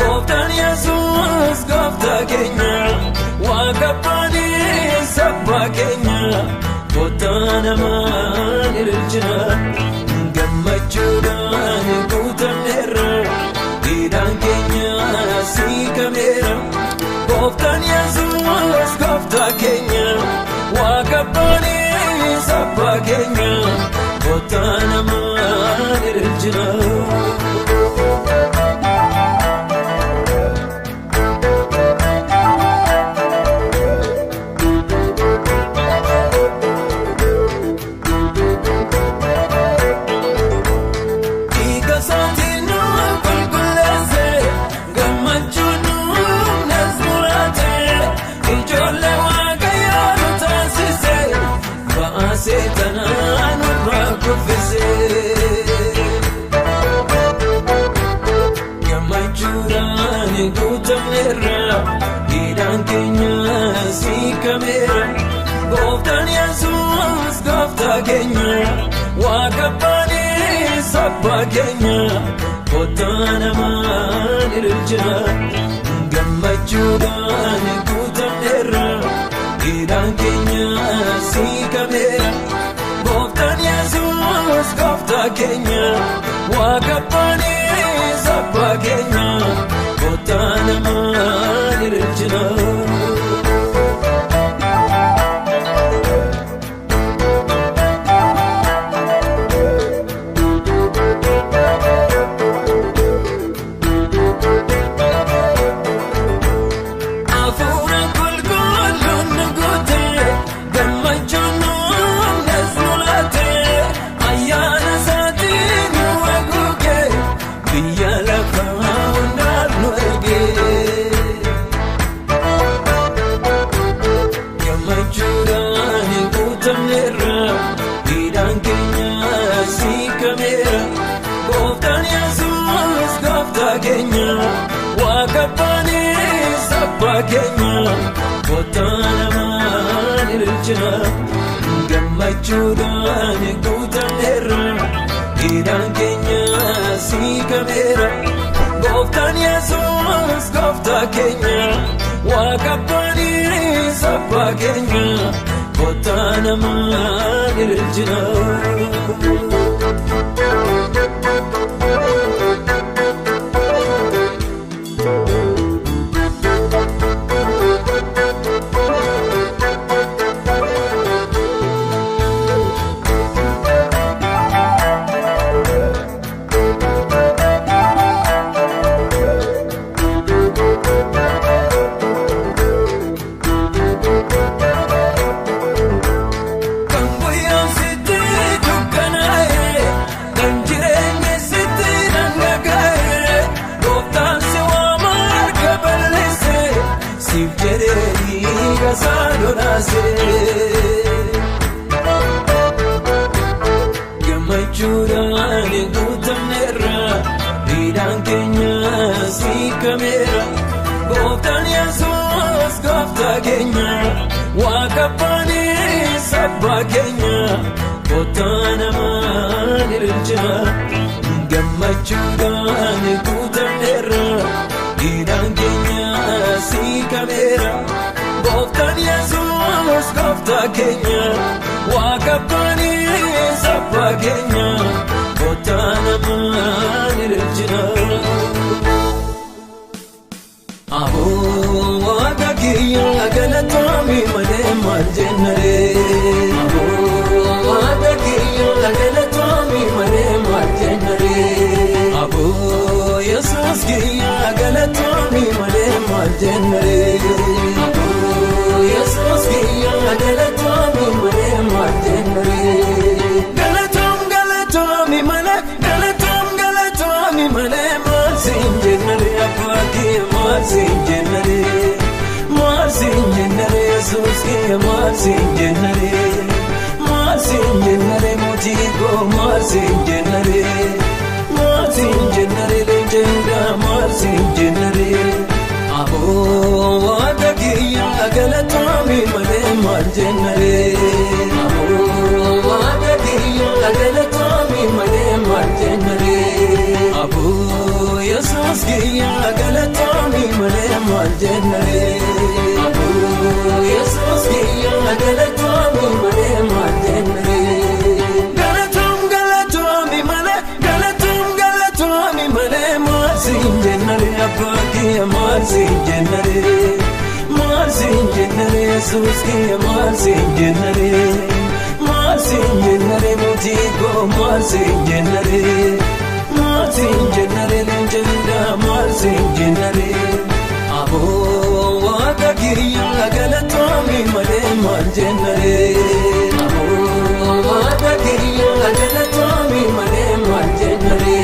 Gooftaan Yesuus gooftaa keenya waaqabbani sabbaa keenya kottaa namaan ililchina gammachuudhaan guutamneerra hidhaan keenya siikameera. Gooftaan Yesuus gooftaa keenya waaqabbani sabbaa keenya kottaa namaan ililchina. Seetanaan irraa kuffisee gammachuudhaan guutamneerra hidhaan keenya siikameera. Gooftaan Yesuus gooftaa keenya waaqabbani sabbaa keenya kottaa namaan ililchina gammachuudhaan guutamneerra hidhaan keenya siikameera. Gooftaan Yesuus gooftaa keenya waaqabbani sabbaa keenya kottaa namaan ililchina. Gooftaan Yesuus gooftaa keenya waaqabbani sabbaa keenya kottaa namaan ililchina gammachuudhaan guutamneerra hidhaan keenya siikameera. Gooftaan Yesuus gooftaa keenya waaqabbani sabbaa keenya kottaa namaan ililchina. Gammachuudhaan guutamneerra hidhaan keenya siikameera. Gooftaan Yesuus gooftaa keenya waaqabbani sabbaa keenya kottaa namaan ililchina gammachuudhaan guutamneerra hidhaan keenya siikameera. Gooftaan Yesuus gooftaa keenya waaqabbani sabbaa keenya kottaa namaan ililchina. Aboo waaqa kiyya galatoomii malee maal jennaree. Aboo waaqa kiyya galatoomii malee maal jennaree. Aboo Yesuus kiyya galatoomii malee maal jennaree. Yesuus kiyya galatoomii malee maal jennaree. Galatoomii malee maal siin jennaree. Abbaa kiyya maal siin jennaree. Maal siin jennaree Yesuus kiyya maal siin jennaree. Maal siin jennaree mootii koo maal siin jennaree. Maal siin jennaree leenjaa maal siin jennaree. Aboo waaqa kiyya galatoomii malee maal jennaree. Aboo waaqa kiyya galatoomii malee maal jennaree. Aboo Yesuus kiyya galatoomii. Marsin jennare abbaki marsin jennare Marsin jennare Jesus ki marsin jennare Marsin jennare mujiko marsin jennare Marsin jennare lenjenda marsin jennare Abo wada kiriya galatami male mar jennare Abo wada kiriya galatami male mar jennare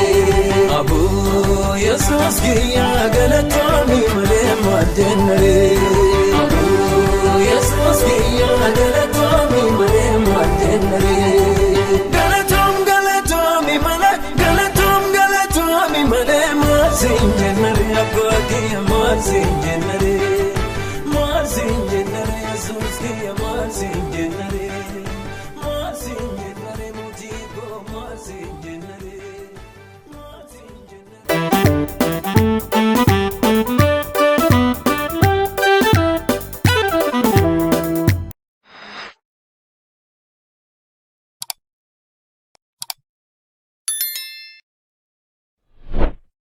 Abu Jesus kiriya galatami male mar jennare Abu Jesus kiriya galatami male mar jennare galatami male marsin jennare abbaki marsin jennare marsin jennare Jesus kiriya marsin jennare marsin jennare mujibo marsin jennare marsin jennare